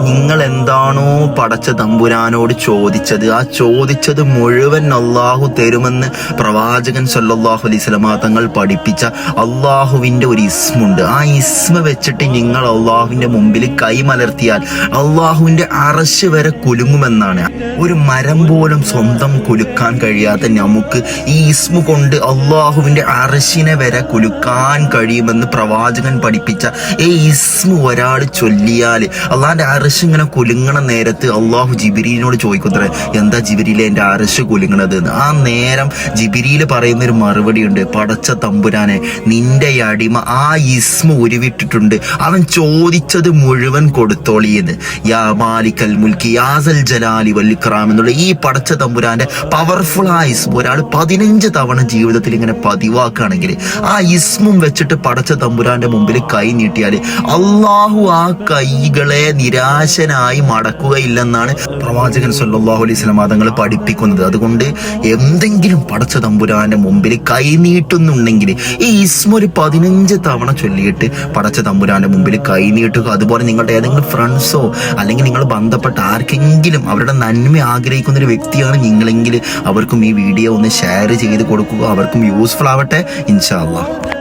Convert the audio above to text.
നിങ്ങൾ എന്താണോ പടച്ച തമ്പുരാനോട് ചോദിച്ചത്, ആ ചോദിച്ചത് മുഴുവൻ അള്ളാഹു തരുമെന്ന് പ്രവാചകൻ സല്ലല്ലാഹു അലൈഹി വസല്ലമ തങ്ങൾ പഠിപ്പിച്ച അള്ളാഹുവിന്റെ ഒരു ഇസ്മുണ്ട്. ആ ഇസ്മ വെച്ചിട്ട് നിങ്ങൾ അള്ളാഹുവിന്റെ മുമ്പിൽ കൈമലർത്തിയാൽ അള്ളാഹുവിന്റെ അറശ് വരെ കുലുങ്ങുമെന്നാണ്. ഒരു മരം പോലും സ്വന്തം കുലുക്കാൻ കഴിയാത്ത നമുക്ക് ഈ ഇസ്മു കൊണ്ട് അള്ളാഹുവിന്റെ അറശിനെ വരെ കുലുക്കാൻ കഴിയുമെന്ന് പ്രവാചകൻ പഠിപ്പിച്ച ഈ ഇസ്മു ഒരാൾ ചൊല്ലിയാൽ അള്ളാഹിന്റെ അറശ് ഇങ്ങനെ കുലുങ്ങണ നേരത്ത് അള്ളാഹു ജിബിരിലിനോട് ചോദിക്കുത്രേ, എന്താ ജിബിരിലെ എൻ്റെ അറശ് കുലുങ്ങണത് എന്ന്. ആ നേരം ജിബിരിയിൽ പറയുന്ന ഒരു മറുപടി ഉണ്ട്, പടച്ച തമ്പുരാനെ, നിന്റെ അടിമ ആ ഇസ്മ ഉരുവിട്ടിട്ടുണ്ട്, അവൻ ചോദിച്ചത് മുഴുവൻ കൊടുത്തോളിയെന്ന്. യാ മാലിക്കൽ മുൽക്കി യാസൽ ജലാലി വൽ ഇക്റാം എന്നുള്ള ഈ പടച്ച തമ്പുരാന്റെ പവർഫുൾ ആ ഇസ്മ ഒരാൾ 15 തവണ ജീവിതത്തിൽ ഇങ്ങനെ പതിവാക്കുകയാണെങ്കിൽ ആ ഇസ്മും വെച്ചിട്ട് പടച്ച തമ്പുരാന്റെ മുമ്പിൽ കൈ നീട്ടിയാൽ അള്ളാഹു ആ കൈകളെ നിരാശനായി മടക്കുകയില്ലെന്നാണ് പ്രവാചകൻ സല്ലല്ലാഹു അലൈഹി വസല്ലം തങ്ങൾ പഠിപ്പിക്കുന്നത്. അതുകൊണ്ട് എന്തെങ്കിലും പടച്ച തമ്പുരാന്റെ മുമ്പിൽ കൈ നീട്ടുന്നുണ്ടെങ്കിൽ ഈ ഇസ്മ ഒരു 15 തവണ ചൊല്ലിയിട്ട് പടച്ച തമ്പുരാന്റെ മുമ്പിൽ കൈ നീട്ടുക. അതുപോലെ നിങ്ങളുടെ ഏതെങ്കിലും ഫ്രണ്ട്സോ അല്ലെങ്കിൽ നിങ്ങൾ ബന്ധപ്പെട്ട ആർക്കെങ്കിലും അവരുടെ നന്മ ആഗ്രഹിക്കുന്ന ഒരു വ്യക്തിയാണ് നിങ്ങളെങ്കിൽ അവർക്കും ഈ വീഡിയോ ഒന്ന് ഷെയർ ചെയ്ത് കൊടുക്കുക, അവർക്കും യൂസ്ഫുൾ ആവട്ടെ ഇൻഷാ അല്ലാഹ്.